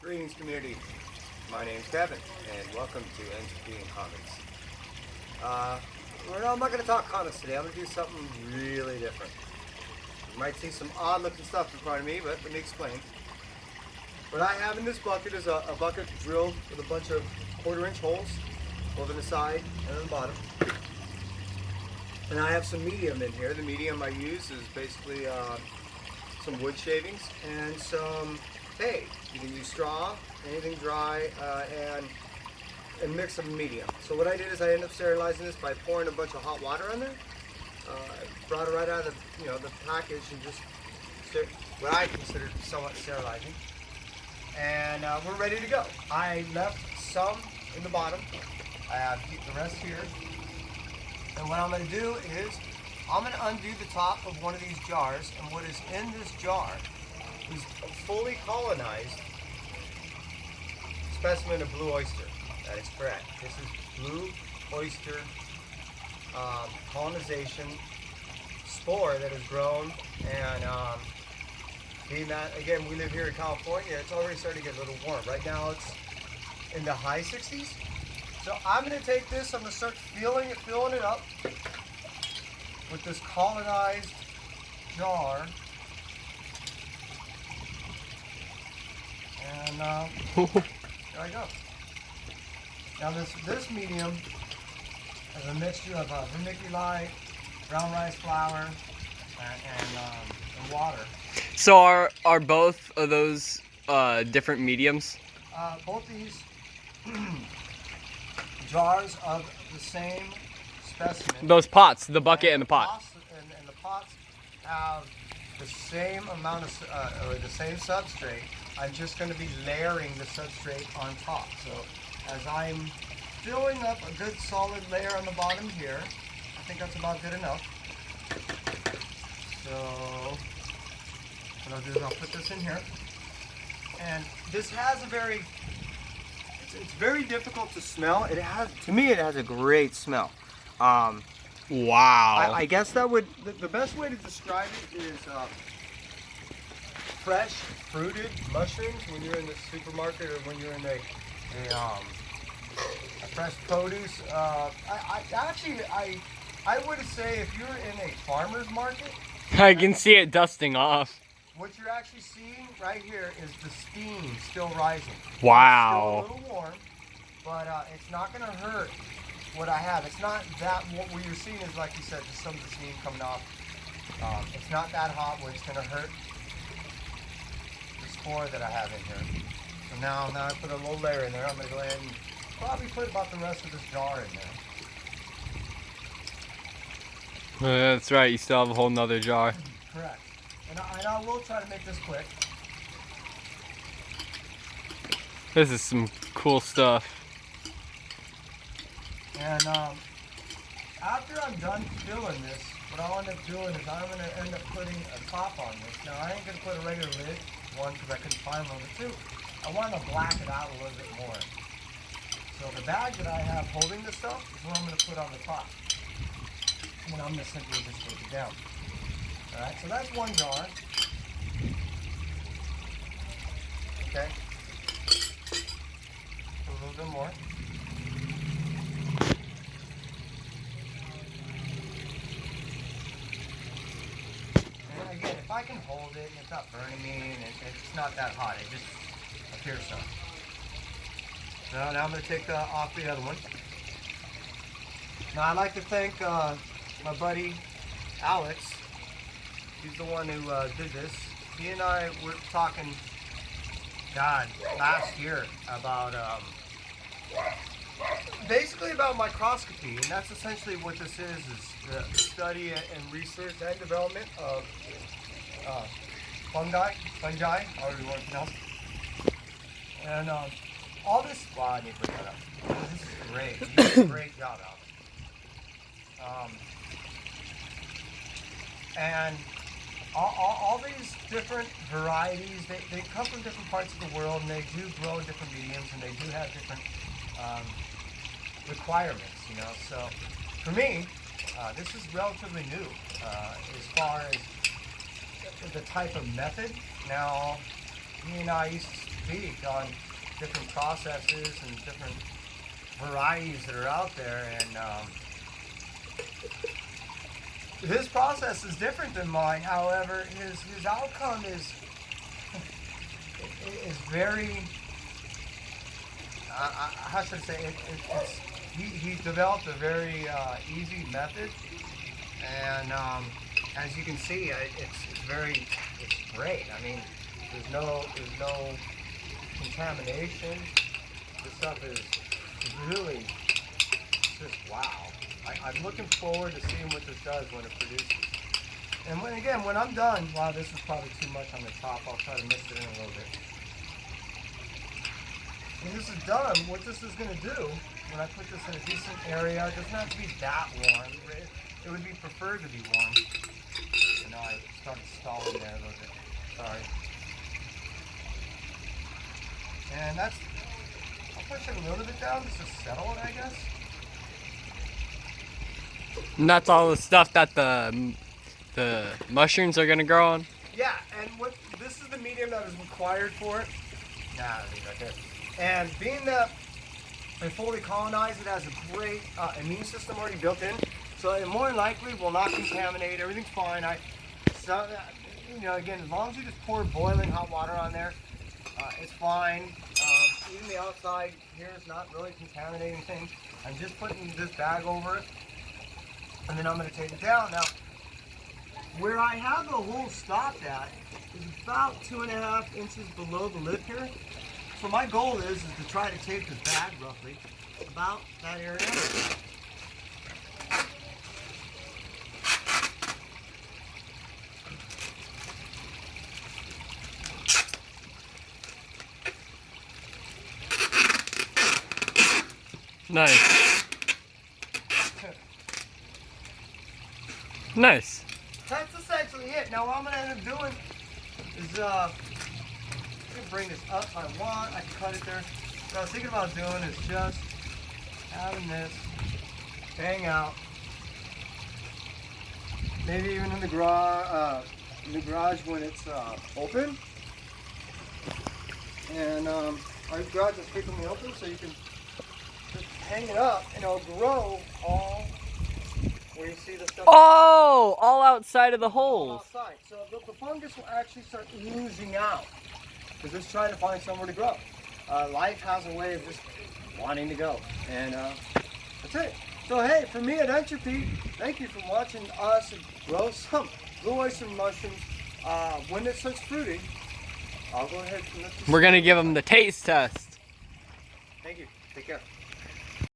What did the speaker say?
Greetings, community. My name's Kevin, and welcome to Entropy and Comics. I'm not going to talk comics today. I'm going to do something really different. You might see some odd-looking stuff in front of me, but let me explain. What I have in this bucket is a bucket drilled with a bunch of quarter-inch holes, both on the side and on the bottom. And I have some medium in here. The medium I use is basically some wood shavings and some hay. You can use straw, anything dry, and mix some medium. So what I did is I ended up sterilizing this by pouring a bunch of hot water on there. Brought it right out of the package and just what I consider somewhat sterilizing. And we're ready to go. I left some in the bottom. I have the rest here. And what I'm going to do is I'm going to undo the top of one of these jars, and what is in this jar is a fully colonized specimen of blue oyster. That is correct. This is blue oyster colonization spore that has grown, and being that, again, we live here in California, it's already starting to get a little warm. Right now it's in the high 60s. So I'm going to take this, I'm going to start filling it up with this colonized jar. And here I go. Now this medium is a mixture of vermiculite, brown rice flour, and water. So are both of those different mediums? Both these jars of the same specimen. Those pots, the bucket and the pot. And the pots have the same amount of, or the same substrate. I'm just going to be layering the substrate on top. So as I'm filling up a good solid layer on the bottom here, I think that's about good enough. So what I'll do is I'll put this in here. And this has a it's very difficult to smell. To me, it has a great smell. Wow. I guess that would, the best way to describe it is fresh fruited mushrooms when you're in the supermarket or when you're in a fresh produce. I would say if you're in a farmer's market, I can see it dusting off. what you're actually seeing right here is the steam still rising. Wow. It's still a little warm, but it's not going to hurt what I have. It's not that, what you're seeing is, like you said, just some of the steam coming off. It's not that hot where it's going to hurt the spore that I have in here. So now I put a little layer in there. I'm going to go ahead and probably put about the rest of this jar in there. That's right, you still have a whole nother jar. Correct. And I will try to make this quick. This is some cool stuff. And after I'm done filling this, what I'll end up doing is I'm going to end up putting a top on this. Now I ain't going to put a regular lid, one, because I couldn't find one, but two, I want to black it out a little bit more. So the bag that I have holding this stuff is what I'm going to put on the top. And I'm going to simply just take it down. Alright, so that's one jar. Okay. A little bit more. And again, if I can hold it and it's not burning me and it's not that hot, it just appears so. So now I'm going to take off the other one. Now I'd like to thank my buddy Alex. He's the one who did this. He and I were talking, last year about basically about microscopy, and that's essentially what this is the study and research and development of fungi, however you want to pronounce it. And all this, wow, I need to bring that up. This is great. You did a great job, Alex. And all these different varieties, they come from different parts of the world, and they do grow in different mediums, and they do have different requirements, So for me, this is relatively new as far as the type of method. Now, he and I used to speak on different processes and different varieties that are out there, and his process is different than mine. However, his outcome is very, how should I say it? He developed a very easy method, and as you can see, it's great. I mean, there's no contamination. This stuff is really just wow. I'm looking forward to seeing what this does when it produces. And when I'm done, wow, this is probably too much on the top. I'll try to mix it in a little bit. When this is done, what this is going to do, when I put this in a decent area, it doesn't have to be that warm. It would be preferred to be warm. You know, I started stalling there a little bit. Sorry. And I'll push it a little bit down just to settle it, I guess. And that's all the stuff that the mushrooms are gonna grow on. Yeah, and this is the medium that is required for it. Right there. And being that they fully colonized, it has a great immune system already built in, so it more than likely will not contaminate. Everything's fine. Again, as long as you just pour boiling hot water on there, it's fine. Even the outside here is not really contaminating things. I'm just putting this bag over it, and then I'm going to take it down. Now, where I have the hole stopped at is about 2.5 inches below the lip here. So my goal is to try to tape this bag roughly about that area. Nice. Nice. That's essentially it. Now what I'm going to end up doing is I'm going to bring this up if I want. I can cut it there. What I was thinking about doing is just having this hang out. Maybe even in the garage when it's open. And our garage is frequently open, so you can just hang it up and it'll grow all where you see the stuff. Oh, all outside of the All holes. outside. So the fungus will actually start oozing out because it's trying to find somewhere to grow. Life has a way of just wanting to go. And that's it. So hey, for me at Entropy, thank you for watching us grow some blue oyster mushrooms. When it starts fruiting, I'll go ahead and let you We're gonna give them the taste test. Thank you. Take care.